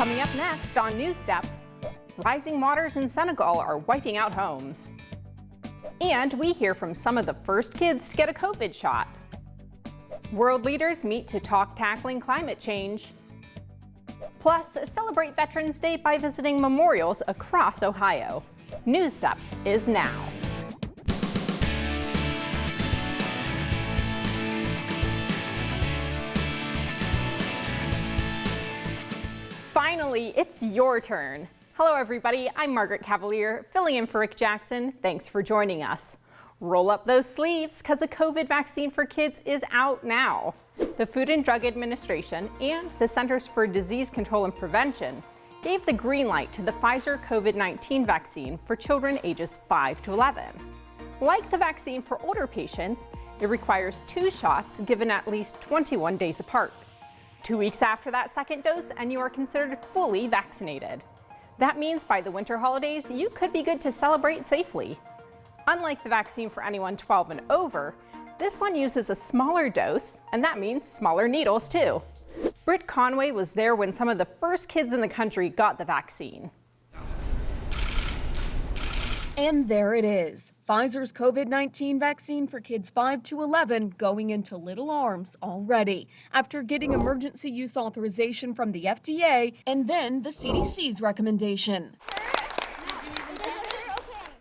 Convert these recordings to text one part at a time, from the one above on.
Coming up next on NewsDepth, rising waters in Senegal are wiping out homes. And we hear from some of the first kids to get a COVID shot. World leaders meet to talk tackling climate change. Plus, celebrate Veterans Day by visiting memorials across Ohio. NewsDepth is now. Finally, it's your turn. Hello, everybody. I'm Margaret Cavalier, filling in for Rick Jackson. Thanks for joining us. Roll up those sleeves, because a COVID vaccine for kids is out now. The Food and Drug Administration and the Centers for Disease Control and Prevention gave the green light to the Pfizer COVID-19 vaccine for children ages 5 to 11. Like the vaccine for older patients, it requires 2 shots given at least 21 days apart. 2 weeks after that second dose, and you are considered fully vaccinated. That means by the winter holidays, you could be good to celebrate safely. Unlike the vaccine for anyone 12 and over, this one uses a smaller dose, and that means smaller needles too. Britt Conway was there when some of the first kids in the country got the vaccine. And there it is, Pfizer's COVID-19 vaccine for kids 5 to 11 going into little arms already, after getting emergency use authorization from the FDA and then the CDC's recommendation.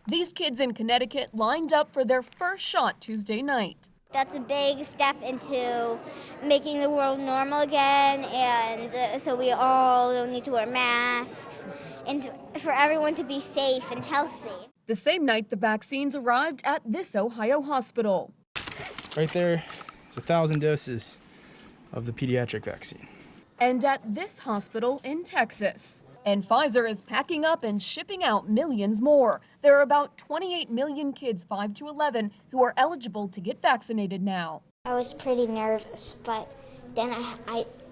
These kids in Connecticut lined up for their first shot Tuesday night. That's a big step into making the world normal again, and so we all don't need to wear masks, and for everyone to be safe and healthy. The same night, the vaccines arrived at this Ohio hospital. Right there is 1,000 doses of the pediatric vaccine. And at this hospital in Texas. And Pfizer is packing up and shipping out millions more. There are about 28 million kids 5 to 11 who are eligible to get vaccinated now. I was pretty nervous, but then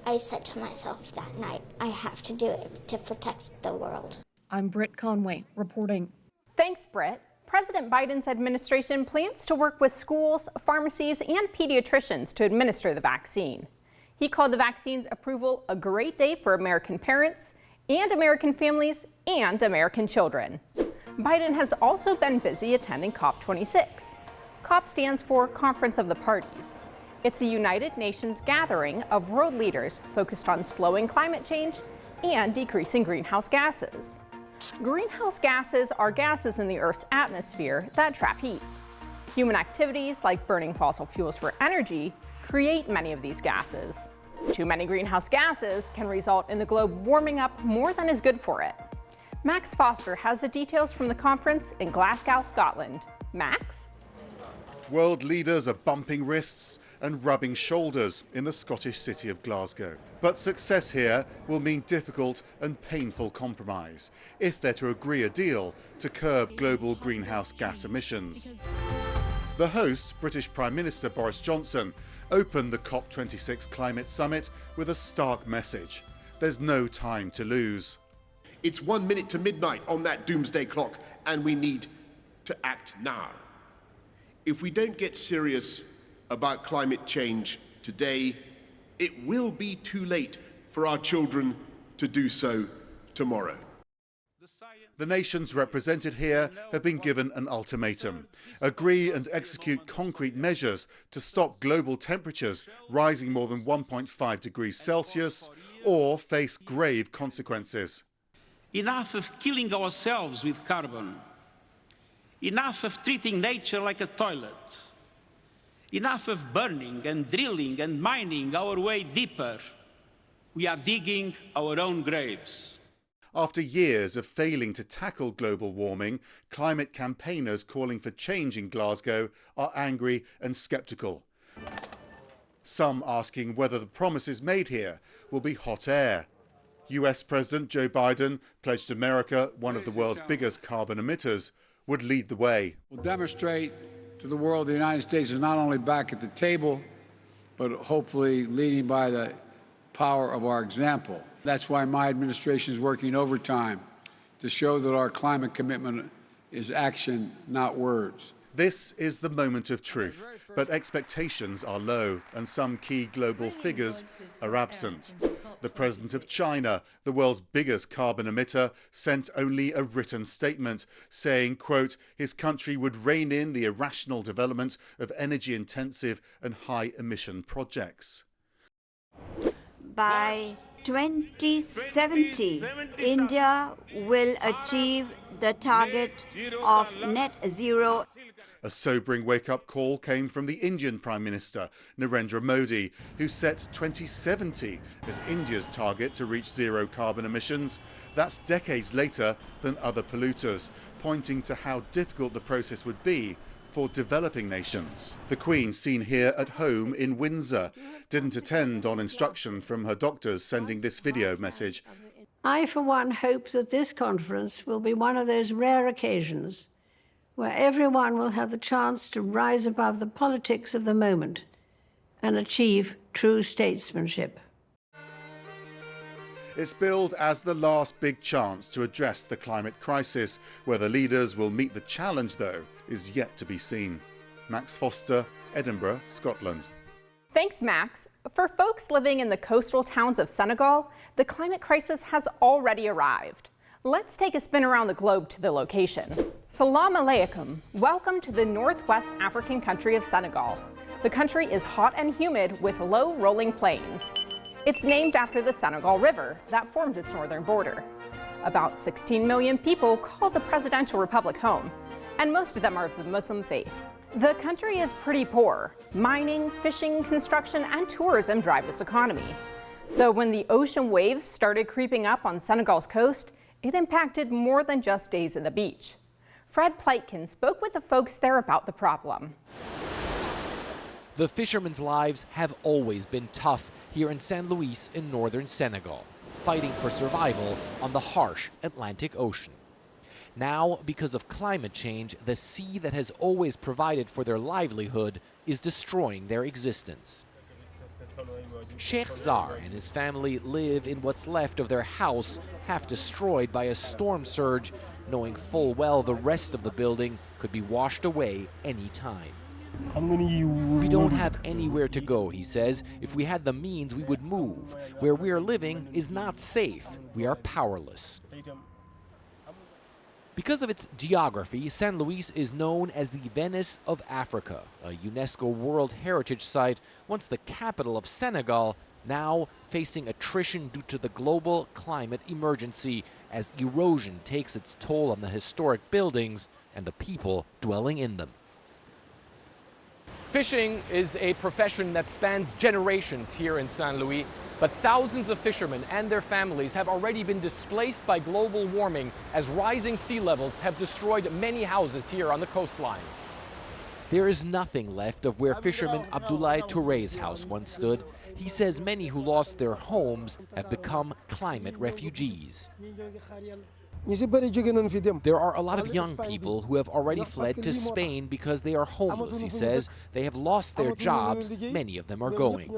I said to myself that night, I have to do it to protect the world. I'm Britt Conway reporting. Thanks, Britt. President Biden's administration plans to work with schools, pharmacies, and pediatricians to administer the vaccine. He called the vaccine's approval a great day for American parents and American families and American children. Biden has also been busy attending COP26. COP stands for Conference of the Parties. It's a United Nations gathering of world leaders focused on slowing climate change and decreasing greenhouse gases. Greenhouse gases are gases in the Earth's atmosphere that trap heat. Human activities like burning fossil fuels for energy create many of these gases. Too many greenhouse gases can result in the globe warming up more than is good for it. Max Foster has the details from the conference in Glasgow, Scotland. Max? World leaders are bumping wrists and rubbing shoulders in the Scottish city of Glasgow. But success here will mean difficult and painful compromise if they're to agree a deal to curb global greenhouse gas emissions. The host, British Prime Minister Boris Johnson, opened the COP26 climate summit with a stark message. There's no time to lose. It's 1 minute to midnight on that doomsday clock, and we need to act now. If we don't get serious about climate change today, it will be too late for our children to do so tomorrow. The nations represented here have been given an ultimatum: agree and execute concrete measures to stop global temperatures rising more than 1.5 degrees Celsius or face grave consequences. Enough of killing ourselves with carbon. Enough of treating nature like a toilet. Enough of burning and drilling and mining our way deeper. We are digging our own graves. After years of failing to tackle global warming, climate campaigners calling for change in Glasgow are angry and sceptical. Some asking whether the promises made here will be hot air. US President Joe Biden pledged America, one of the world's biggest carbon emitters, would lead the way. We'll demonstrate to the world the United States is not only back at the table, but hopefully leading by the power of our example. That's why my administration is working overtime to show that our climate commitment is action, not words. This is the moment of truth, but expectations are low and some key global figures are absent. The president of China, the world's biggest carbon emitter, sent only a written statement saying, quote, his country would rein in the irrational development of energy-intensive and high-emission projects. By 2070, India will achieve the target of net zero. A sobering wake-up call came from the Indian Prime Minister, Narendra Modi, who set 2070 as India's target to reach zero carbon emissions. That's decades later than other polluters, pointing to how difficult the process would be for developing nations. The Queen, seen here at home in Windsor, didn't attend on instruction from her doctors sending this video message. I, for one, hope that this conference will be one of those rare occasions where everyone will have the chance to rise above the politics of the moment and achieve true statesmanship. It's billed as the last big chance to address the climate crisis. Whether leaders will meet the challenge, though, is yet to be seen. Max Foster, Edinburgh, Scotland. Thanks, Max. For folks living in the coastal towns of Senegal, the climate crisis has already arrived. Let's take a spin around the globe to the location. Salam alaikum. Welcome to the northwest African country of Senegal. The country is hot and humid with low rolling plains. It's named after the Senegal River that forms its northern border. About 16 million people call the presidential republic home, and most of them are of the Muslim faith. The country is pretty poor. Mining, fishing, construction, and tourism drive its economy. So when the ocean waves started creeping up on Senegal's coast, it impacted more than just days in the beach. Fred Pleitkin spoke with the folks there about the problem. The fishermen's lives have always been tough here in Saint Louis in northern Senegal, fighting for survival on the harsh Atlantic Ocean. Now, because of climate change, the sea that has always provided for their livelihood is destroying their existence. Sheikh Zar and his family live in what's left of their house, half destroyed by a storm surge, knowing full well the rest of the building could be washed away any time. We don't have anywhere to go, he says. If we had the means, we would move. Where we are living is not safe. We are powerless. Because of its geography, Saint Louis is known as the Venice of Africa, a UNESCO World Heritage Site, once the capital of Senegal, now facing attrition due to the global climate emergency as erosion takes its toll on the historic buildings and the people dwelling in them. Fishing is a profession that spans generations here in Saint Louis, but thousands of fishermen and their families have already been displaced by global warming as rising sea levels have destroyed many houses here on the coastline. There is nothing left of where fisherman Abdoulaye Touré's house once stood. He says many who lost their homes have become climate refugees. There are a lot of young people who have already fled to Spain because they are homeless, he says. They have lost their jobs. Many of them are going.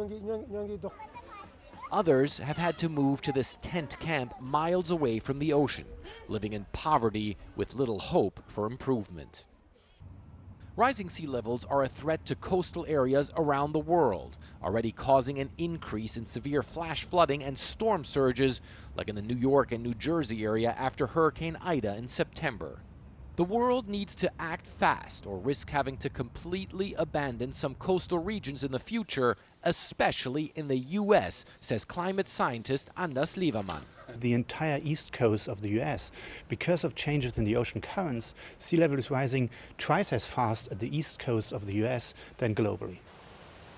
Others have had to move to this tent camp miles away from the ocean, living in poverty with little hope for improvement. Rising sea levels are a threat to coastal areas around the world, already causing an increase in severe flash flooding and storm surges, like in the New York and New Jersey area after Hurricane Ida in September. The world needs to act fast or risk having to completely abandon some coastal regions in the future, especially in the U.S., says climate scientist Anders Lieberman. The entire east coast of the U.S., because of changes in the ocean currents, sea level is rising twice as fast at the east coast of the U.S. than globally.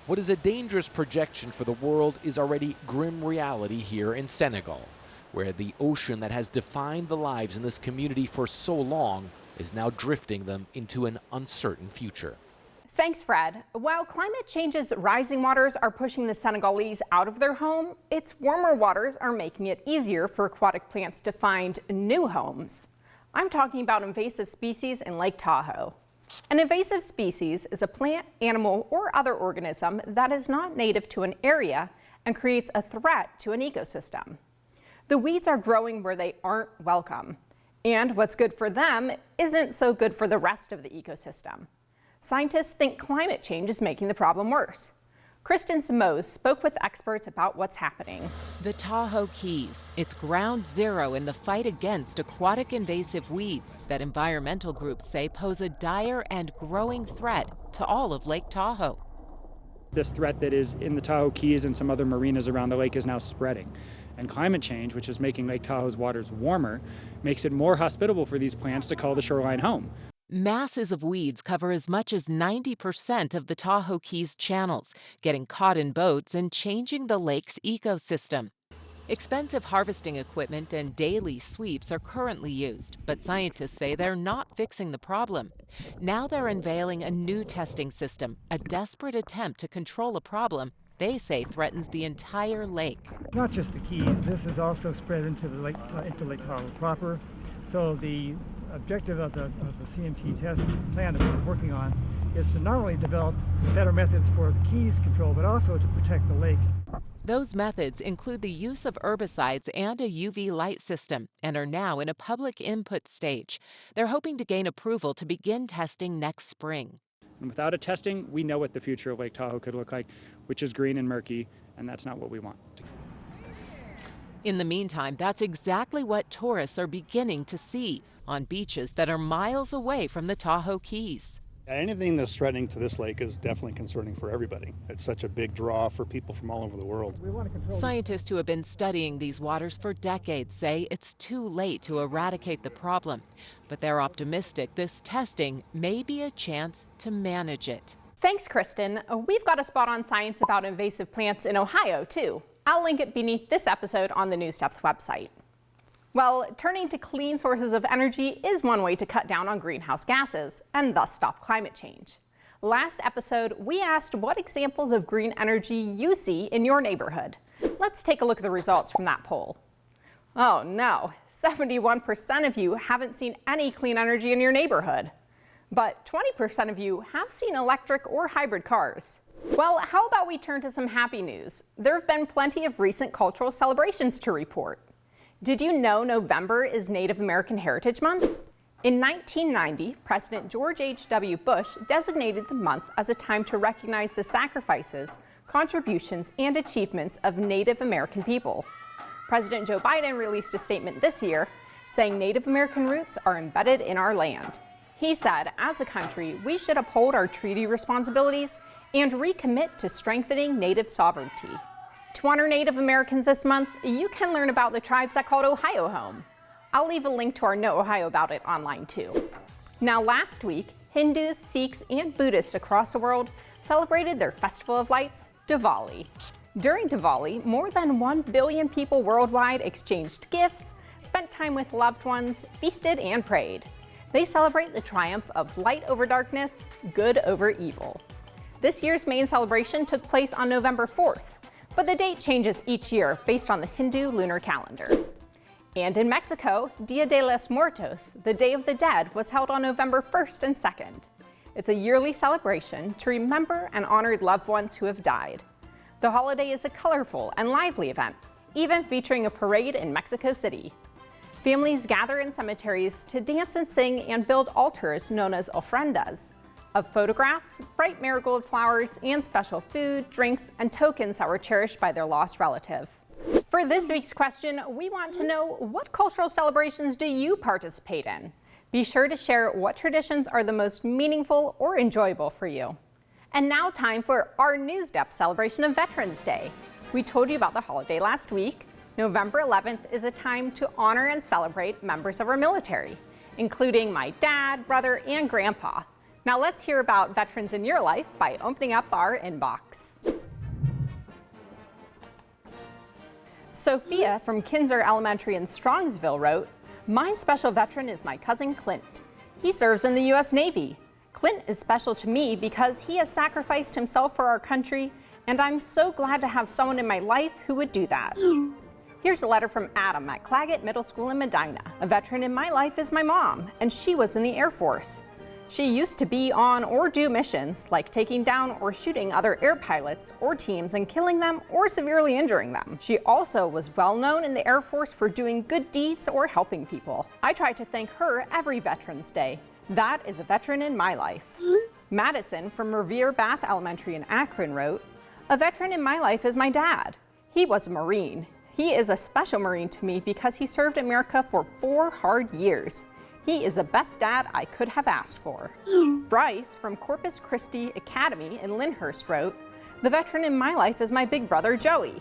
What is a dangerous projection for the world is already grim reality here in Senegal, where the ocean that has defined the lives in this community for so long is now drifting them into an uncertain future. Thanks, Fred. While climate change's rising waters are pushing the Senegalese out of their home, its warmer waters are making it easier for aquatic plants to find new homes. I'm talking about invasive species in Lake Tahoe. An invasive species is a plant, animal, or other organism that is not native to an area and creates a threat to an ecosystem. The weeds are growing where they aren't welcome, and what's good for them isn't so good for the rest of the ecosystem. Scientists think climate change is making the problem worse. Kristen Simoes spoke with experts about what's happening. The Tahoe Keys. It's ground zero in the fight against aquatic invasive weeds that environmental groups say pose a dire and growing threat to all of Lake Tahoe. This threat that is in the Tahoe Keys and some other marinas around the lake is now spreading. And climate change, which is making Lake Tahoe's waters warmer, makes it more hospitable for these plants to call the shoreline home. Masses of weeds cover as much as 90% of the Tahoe Keys channels, getting caught in boats and changing the lake's ecosystem. Expensive harvesting equipment and daily sweeps are currently used, but scientists say they're not fixing the problem. Now they're unveiling a new testing system, a desperate attempt to control a problem they say threatens the entire lake. Not just the Keys, this is also spread into the lake, into Lake Tahoe proper. So the objective of the CMT test plan that we're working on is to not only develop better methods for the Keys control, but also to protect the lake. Those methods include the use of herbicides and a UV light system and are now in a public input stage. They're hoping to gain approval to begin testing next spring. And without a testing, we know what the future of Lake Tahoe could look like, which is green and murky, and that's not what we want. In the meantime, that's exactly what tourists are beginning to see on beaches that are miles away from the Tahoe Keys. Anything that's threatening to this lake is definitely concerning for everybody. It's such a big draw for people from all over the world. Scientists who have been studying these waters for decades say it's too late to eradicate the problem, but they're optimistic this testing may be a chance to manage it. Thanks, Kristen. We've got a spot on science about invasive plants in Ohio, too. I'll link it beneath this episode on the NewsDepth website. Well, turning to clean sources of energy is one way to cut down on greenhouse gases and thus stop climate change. Last episode, we asked what examples of green energy you see in your neighborhood. Let's take a look at the results from that poll. Oh no, 71% of you haven't seen any clean energy in your neighborhood. But 20% of you have seen electric or hybrid cars. Well, how about we turn to some happy news? There have been plenty of recent cultural celebrations to report. Did you know November is Native American Heritage Month? In 1990, President George H.W. Bush designated the month as a time to recognize the sacrifices, contributions, and achievements of Native American people. President Joe Biden released a statement this year saying Native American roots are embedded in our land. He said, as a country, we should uphold our treaty responsibilities and recommit to strengthening Native sovereignty. To honor Native Americans this month, you can learn about the tribes that called Ohio home. I'll leave a link to our Know Ohio About It online too. Now last week, Hindus, Sikhs, and Buddhists across the world celebrated their Festival of Lights, Diwali. During Diwali, more than 1 billion people worldwide exchanged gifts, spent time with loved ones, feasted, and prayed. They celebrate the triumph of light over darkness, good over evil. This year's main celebration took place on November 4th. But the date changes each year based on the Hindu lunar calendar. And in Mexico, Dia de los Muertos, the Day of the Dead, was held on November 1st and 2nd. It's a yearly celebration to remember and honor loved ones who have died. The holiday is a colorful and lively event, even featuring a parade in Mexico City. Families gather in cemeteries to dance and sing and build altars known as ofrendas, of photographs, bright marigold flowers, and special food, drinks, and tokens that were cherished by their lost relative. For this week's question, we want to know, what cultural celebrations do you participate in? Be sure to share what traditions are the most meaningful or enjoyable for you. And now time for our NewsDepth celebration of Veterans Day. We told you about the holiday last week. November 11th is a time to honor and celebrate members of our military, including my dad, brother, and grandpa. Now let's hear about veterans in your life by opening up our inbox. Sophia from Kinzer Elementary in Strongsville wrote, "My special veteran is my cousin Clint. He serves in the U.S. Navy. Clint is special to me because he has sacrificed himself for our country, and I'm so glad to have someone in my life who would do that." Here's a letter from Adam at Claggett Middle School in Medina. "A veteran in my life is my mom, and she was in the Air Force. She used to be on or do missions like taking down or shooting other air pilots or teams and killing them or severely injuring them. She also was well known in the Air Force for doing good deeds or helping people. I try to thank her every Veterans Day. That is a veteran in my life." Madison from Revere Bath Elementary in Akron wrote, A veteran in my life is my dad. He was a Marine. He is a special Marine to me because he served America for 4 hard years. He is the best dad I could have asked for. Bryce from Corpus Christi Academy in Lyndhurst wrote, "The veteran in my life is my big brother, Joey.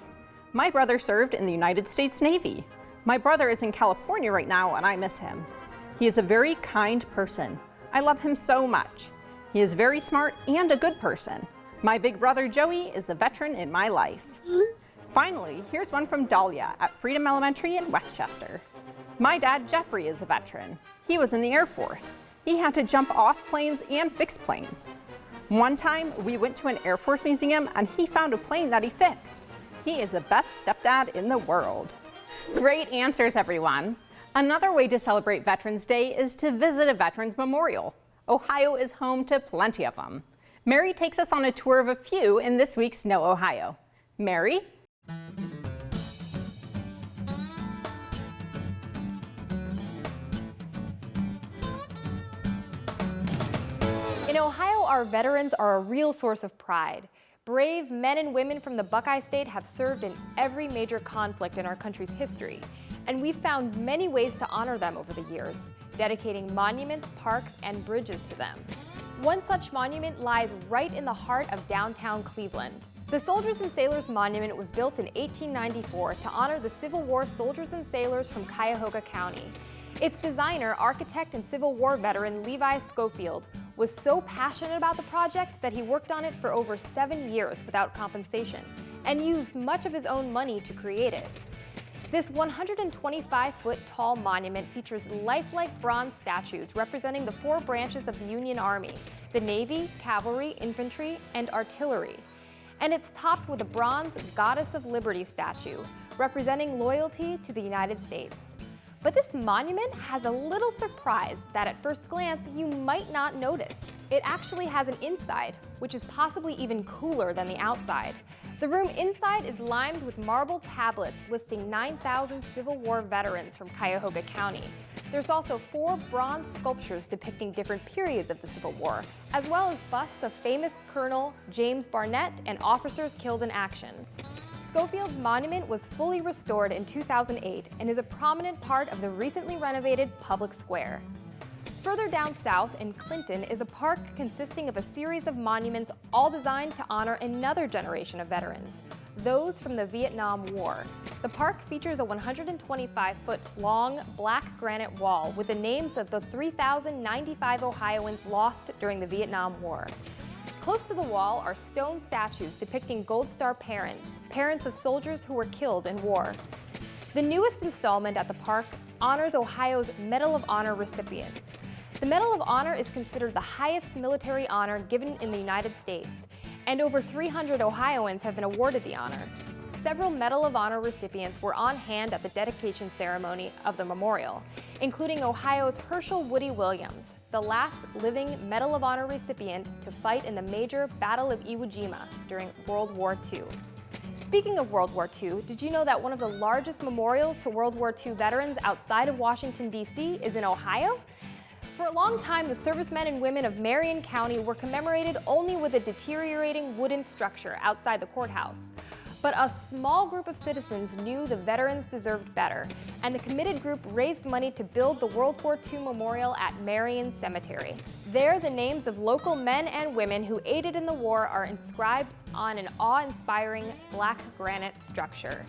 My brother served in the United States Navy. My brother is in California right now and I miss him. He is a very kind person. I love him so much. He is very smart and a good person. My big brother, Joey, is the veteran in my life." Finally, here's one from Dahlia at Freedom Elementary in Westchester. "My dad, Jeffrey, is a veteran. He was in the Air Force. He had to jump off planes and fix planes. One time, we went to an Air Force museum and he found a plane that he fixed. He is the best stepdad in the world." Great answers, everyone. Another way to celebrate Veterans Day is to visit a Veterans Memorial. Ohio is home to plenty of them. Mary takes us on a tour of a few in this week's Know Ohio. Mary? In Ohio, our veterans are a real source of pride. Brave men and women from the Buckeye State have served in every major conflict in our country's history, and we've found many ways to honor them over the years, dedicating monuments, parks, and bridges to them. One such monument lies right in the heart of downtown Cleveland. The Soldiers and Sailors Monument was built in 1894 to honor the Civil War soldiers and sailors from Cuyahoga County. Its designer, architect, and Civil War veteran Levi Schofield was so passionate about the project that he worked on it for over 7 years without compensation and used much of his own money to create it. This 125-foot tall monument features lifelike bronze statues representing the 4 branches of the Union Army: the Navy, Cavalry, Infantry, and Artillery. And it's topped with a bronze Goddess of Liberty statue representing loyalty to the United States. But this monument has a little surprise that at first glance you might not notice. It actually has an inside, which is possibly even cooler than the outside. The room inside is lined with marble tablets listing 9,000 Civil War veterans from Cuyahoga County. There's also 4 bronze sculptures depicting different periods of the Civil War, as well as busts of famous Colonel James Barnett and officers killed in action. Schofield's monument was fully restored in 2008 and is a prominent part of the recently renovated public square. Further down south in Clinton is a park consisting of a series of monuments all designed to honor another generation of veterans, those from the Vietnam War. The park features a 125-foot long black granite wall with the names of the 3,095 Ohioans lost during the Vietnam War. Close to the wall are stone statues depicting Gold Star parents, parents of soldiers who were killed in war. The newest installment at the park honors Ohio's Medal of Honor recipients. The Medal of Honor is considered the highest military honor given in the United States, and over 300 Ohioans have been awarded the honor. Several Medal of Honor recipients were on hand at the dedication ceremony of the memorial, including Ohio's Herschel Woody Williams, the last living Medal of Honor recipient to fight in the major Battle of Iwo Jima during World War II. Speaking of World War II, did you know that one of the largest memorials to World War II veterans outside of Washington, D.C. is in Ohio? For a long time, the servicemen and women of Marion County were commemorated only with a deteriorating wooden structure outside the courthouse. But a small group of citizens knew the veterans deserved better, and the committed group raised money to build the World War II Memorial at Marion Cemetery. There, the names of local men and women who aided in the war are inscribed on an awe-inspiring black granite structure.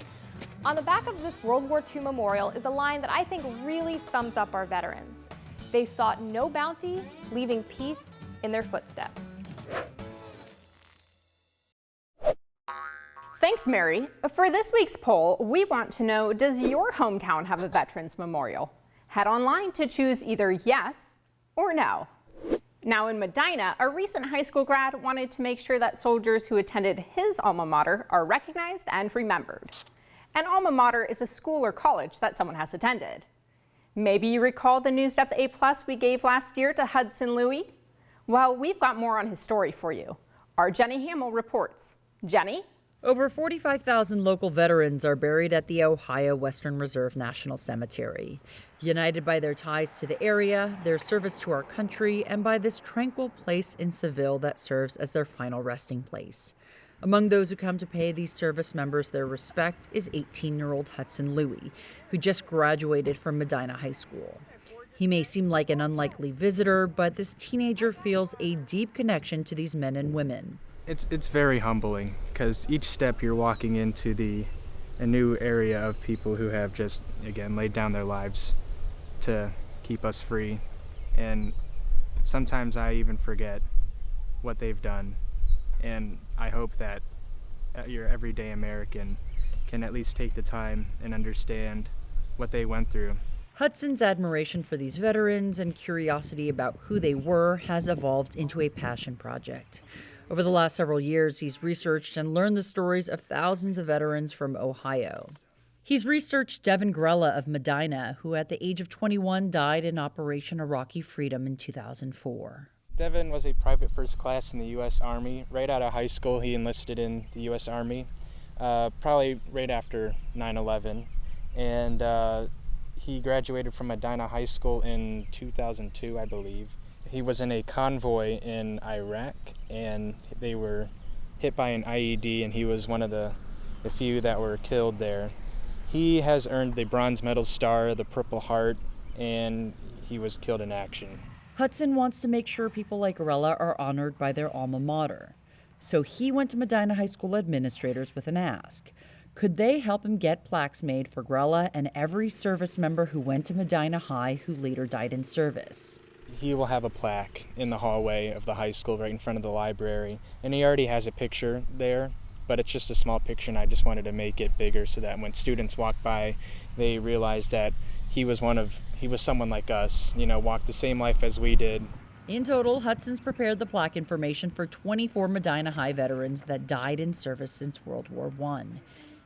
On the back of this World War II memorial is a line that I think really sums up our veterans. They sought no bounty, leaving peace in their footsteps. Thanks, Mary. For this week's poll, we want to know, does your hometown have a Veterans Memorial? Head online to choose either yes or no. Now in Medina, a recent high school grad wanted to make sure that soldiers who attended his alma mater are recognized and remembered. An alma mater is a school or college that someone has attended. Maybe you recall the NewsDepth A Plus we gave last year to Hudson Louis? Well, we've got more on his story for you. Our Jenny Hamill reports. Jenny? Over 45,000 local veterans are buried at the Ohio Western Reserve National Cemetery, united by their ties to the area, their service to our country, and by this tranquil place in Seville that serves as their final resting place. Among those who come to pay these service members their respect is 18-year-old Hudson Louie, who just graduated from Medina High School. He may seem like an unlikely visitor, but this teenager feels a deep connection to these men and women. It's very humbling, because each step you're walking into a new area of people who have just, again, laid down their lives to keep us free. And sometimes I even forget what they've done. And I hope that your everyday American can at least take the time and understand what they went through. Hudson's admiration for these veterans and curiosity about who they were has evolved into a passion project. Over the last several years, he's researched and learned the stories of thousands of veterans from Ohio. He's researched Devin Grella of Medina, who at the age of 21 died in Operation Iraqi Freedom in 2004. Devin was a private first class in the U.S. Army. Right out of high school, he enlisted in the U.S. Army, probably right after 9/11. And he graduated from Medina High School in 2002, I believe. He was in a convoy in Iraq, and they were hit by an IED, and he was one of the few that were killed there. He has earned the Bronze Medal Star, the Purple Heart, and he was killed in action. Hudson wants to make sure people like Grella are honored by their alma mater. So he went to Medina High School administrators with an ask. Could they help him get plaques made for Grella and every service member who went to Medina High who later died in service? He will have a plaque in the hallway of the high school right in front of the library, and he already has a picture there, but it's just a small picture, and I just wanted to make it bigger so that when students walk by, they realize that he was someone like us, walked the same life as we did. In total, Hudson's prepared the plaque information for 24 Medina High veterans that died in service since World War I.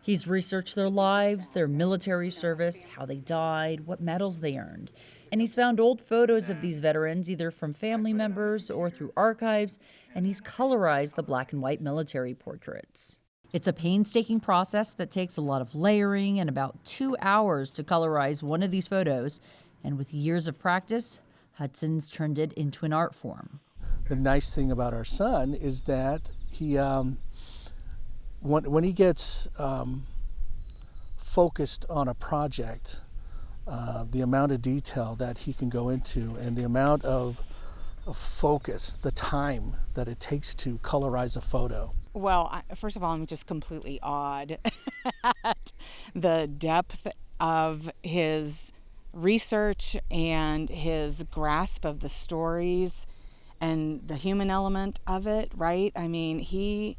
He's researched their lives, their military service, how they died, what medals they earned. And he's found old photos of these veterans, either from family members or through archives, and he's colorized the black and white military portraits. It's a painstaking process that takes a lot of layering and about 2 hours to colorize one of these photos. And with years of practice, Hudson's turned it into an art form. The nice thing about our son is that he, when he gets focused on a project, the amount of detail that he can go into and the amount of focus, the time that it takes to colorize a photo. Well, first of all, I'm just completely awed at the depth of his research and his grasp of the stories and the human element of it, right? I mean, he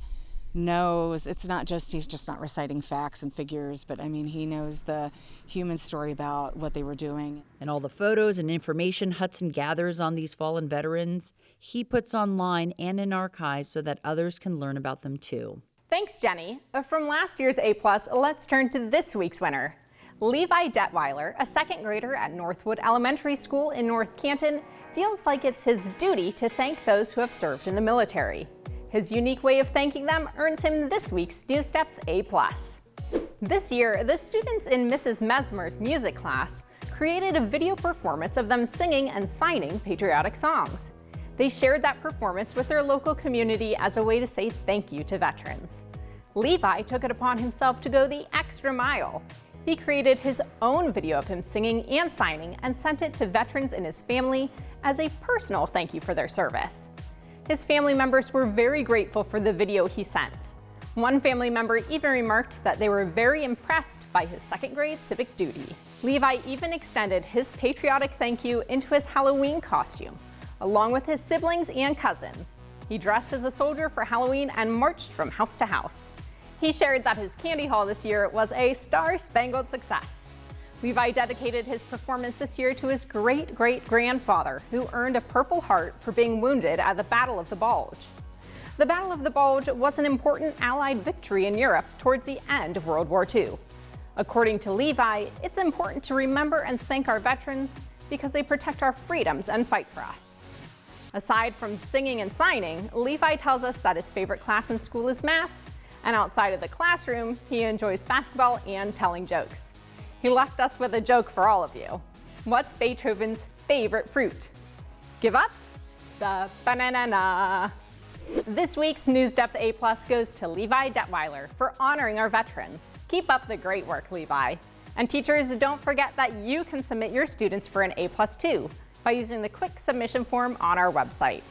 knows he's just not reciting facts and figures, but I mean, he knows the human story about what they were doing. And all the photos and information Hudson gathers on these fallen veterans, he puts online and in archives so that others can learn about them too. Thanks, Jenny. From last year's A+, let's turn to this week's winner. Levi Detweiler, a second grader at Northwood Elementary School in North Canton, feels like it's his duty to thank those who have served in the military. His unique way of thanking them earns him this week's NewsDepth A+. This year, the students in Mrs. Mesmer's music class created a video performance of them singing and signing patriotic songs. They shared that performance with their local community as a way to say thank you to veterans. Levi took it upon himself to go the extra mile. He created his own video of him singing and signing and sent it to veterans and his family as a personal thank you for their service. His family members were very grateful for the video he sent. One family member even remarked that they were very impressed by his second grade civic duty. Levi even extended his patriotic thank you into his Halloween costume, along with his siblings and cousins. He dressed as a soldier for Halloween and marched from house to house. He shared that his candy haul this year was a star-spangled success. Levi dedicated his performance this year to his great-great-grandfather, who earned a Purple Heart for being wounded at the Battle of the Bulge. The Battle of the Bulge was an important Allied victory in Europe towards the end of World War II. According to Levi, it's important to remember and thank our veterans because they protect our freedoms and fight for us. Aside from singing and signing, Levi tells us that his favorite class in school is math, and outside of the classroom, he enjoys basketball and telling jokes. He left us with a joke for all of you. What's Beethoven's favorite fruit? Give up? The banana. This week's NewsDepth A Plus goes to Levi Detweiler for honoring our veterans. Keep up the great work, Levi. And teachers, don't forget that you can submit your students for an A+ too by using the quick submission form on our website.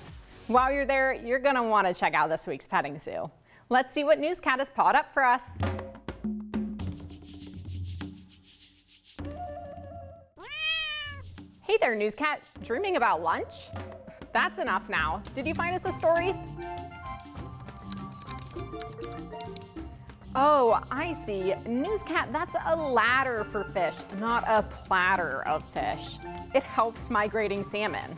While you're there, you're going to want to check out this week's petting zoo. Let's see what Newscat has pawed up for us. Hey there, Newscat. Dreaming about lunch? That's enough now. Did you find us a story? Oh, I see. Newscat, that's a ladder for fish, not a platter of fish. It helps migrating salmon.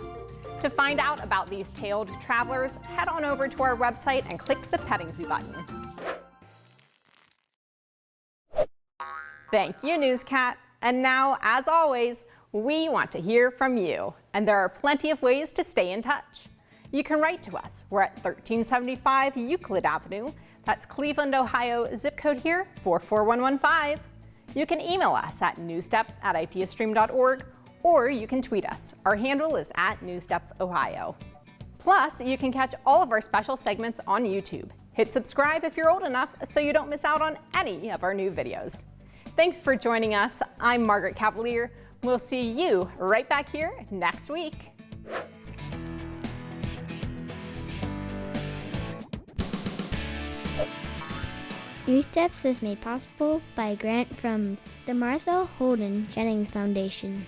To find out about these tailed travelers, head on over to our website and click the petting zoo button. Thank you, Newscat. And now, as always, we want to hear from you. And there are plenty of ways to stay in touch. You can write to us. We're at 1375 Euclid Avenue. That's Cleveland, Ohio, zip code here, 44115. You can email us at newsdepth@ideastream.org, or you can tweet us. Our handle is @NewsDepthOhio. Plus, you can catch all of our special segments on YouTube. Hit subscribe if you're old enough so you don't miss out on any of our new videos. Thanks for joining us. I'm Margaret Cavalier. We'll see you right back here next week. NewsDepth is made possible by a grant from the Martha Holden Jennings Foundation.